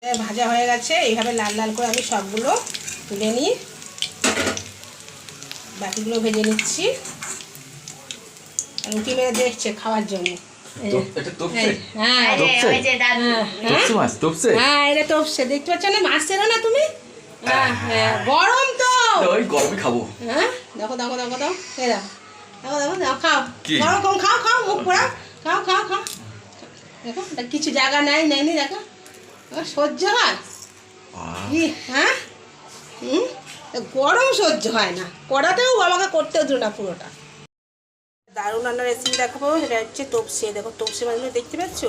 ভাজা হয়ে গেছে। এইভাবে লাল লাল করে আমি সবগুলো তুলে নিই, বাকিগুলো ভেজে নিচ্ছি। রুটি মেরে দেখছে খাওয়ার জন্য। এটা তোপসে দেখতে পাচ্ছ না, মাছ ছিল না তুমি? গরম তো, গরমে খাবো। হ্যাঁ দেখো দেখো দেখো দাও, এরা দেখো দেখো দাও, খাও গরম কম, খাও খাও, মুখ পোড়া, খাও খাও খাও। দেখো কিছু জায়গা নেয়নি, দেখো সহ্য হয় কি? হ্যাঁ গরম সহ্য হয় না, কড়াতেও আমাকে করতেও দিল না পুরোটা। দারুণ রান্নার রেসিপি দেখাবো। সেটা হচ্ছে তোপসে। দেখো তোপসে মাছগুলো দেখতে পাচ্ছ,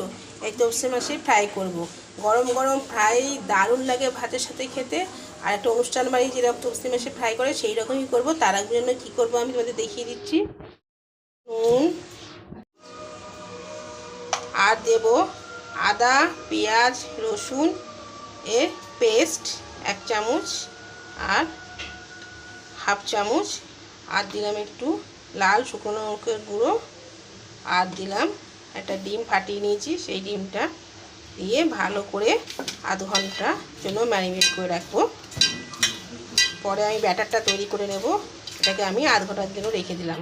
এই তোপসে মাছই ফ্রাই করব। গরম গরম ফ্রাই দারুণ লাগে ভাতের সাথে খেতে। আর একটা অনুষ্ঠান বাড়ি যেরকম তোপসে মাছে ফ্রাই করে সেই রকমই করবো। তার জন্য কী করবো আমি তোমাদের দেখিয়ে দিচ্ছি। নুন আর দেব আদা পেঁয়াজ রসুন এর পেস্ট 1 চামচ আর হাফ চামচ, আর দিলাম একটু লাল শুকনো লঙ্কার গুঁড়ো, আর দিলাম একটা ডিম ফাটিয়ে নিয়েছি, সেই ডিমটা দিয়ে ভালো করে আধ ঘন্টা জন্য ম্যারিনেট করে রাখবো। পরে আমি ব্যাটারটা তৈরি করে নেব। এটাকে আমি আধ ঘন্টার জন্য রেখে দিলাম।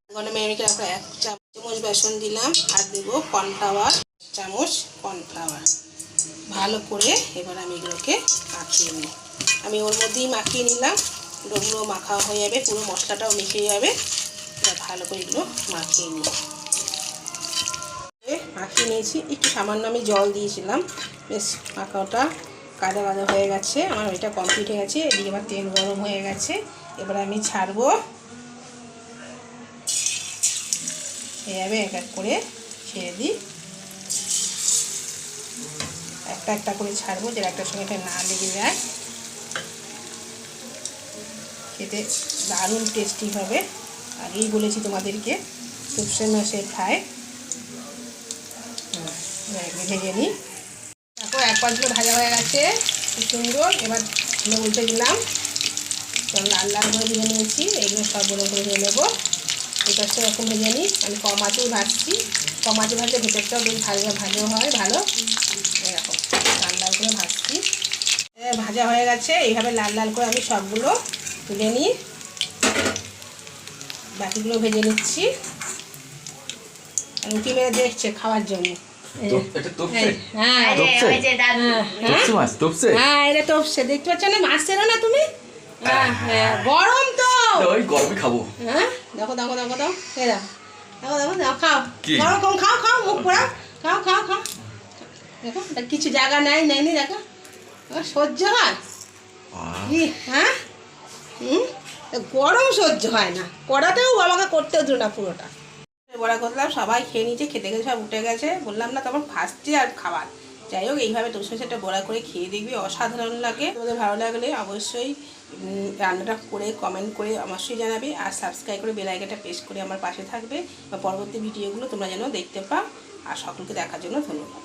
আধ ঘন্টা ম্যারিনেট করে 1 চামচ বেসন দিলাম, আর দেবো কর্নফ্লাওয়ার 1 চামচ কর্নফ্লাওয়ার। ভালো করে এবার আমি এগুলোকে মাখিয়ে নিই। আমি ওর মধ্যেই মাখিয়ে নিলাম, ডোগুলো মাখা হয়ে যাবে, পুরো মশলাটাও মিশে যাবে। ভালো করে এগুলো মাখিয়ে নিই। মাখিয়ে নিয়েছি, একটু সামান্য আমি জল দিয়েছিলাম। বেশ মাখাটা কাদা কাদা হয়ে গেছে, আমার ওইটা কমপ্লিট হয়ে গেছে। এদিকে আমার তেল গরম হয়ে গেছে, এবার আমি ছাড়বো। এইভাবে এক এক করে ছেড়ে দিই, একটা একটা করে ছাড়বো, যেটা একটার সঙ্গে একটা না লেগে যায়। খেতে দারুণ টেস্টি হবে। আগেই বলেছি তোমাদেরকে, তোপসে মাছের ফ্রাই। ভেজে নিই। দেখো 1 পাঁচগুলো ভাজা হয়ে গেছে, খুব সুন্দর। এবার উল্টে দিলাম, লাল লাল করে ভেজে নিয়েছি। এইগুলো সব বড়ো করে ভেজে নেবো। এটা সেরকম ভেজে নিই। আমি কম আঁচেই ভাজছি, কম আঁচে ভাজলে ভেতরটাও বেশ ভাজা হয় ভালো। এরকম লাল লাল করে ভাজছি। ভাজা হয়ে গেছে। এইভাবে লাল লাল করে আমি সবগুলো তুলে নিই, বাকিগুলো ভেজে নিচ্ছি। রুটি মেরে দেখছে খাওয়ার জন্য। এটা তোপসে দেখতে পাচ্ছ না, মাছ ছিল না তুমি? গরম তো, গরমে খাবো। হ্যাঁ দেখো দেখো দেখো দাও, এরা দেখো দেখো দাও, খাও গরম কম, খাও খাও, মুখ পোড়া, খাও খাও খাও। দেখো কিছু জায়গা নেয়নি, দেখো সহ্য হয় কি? হ্যাঁ গরম সহ্য হয় না, কড়াতেও আমাকে করতেও দিল না পুরোটা। বড়া করলাম, সবাই খেয়ে নিয়েছে, খেতে খেতে সব উঠে গেছে। বললাম না তখন ফার্স্টে আর খাবার। যাই হোক, এইভাবে তোপসে মাছেরটা বড়া করে খেয়ে দেখবি, অসাধারণ লাগে। তোমাদের ভালো লাগলে অবশ্যই রান্নাটা করে কমেন্ট করে অবশ্যই জানাবে, আর সাবস্ক্রাইব করে বেল আইকনটা প্রেস করে আমার পাশে থাকবে, বা পরবর্তী ভিডিওগুলো তোমরা যেন দেখতে পাও। আর সকলকে দেখার জন্য ধন্যবাদ।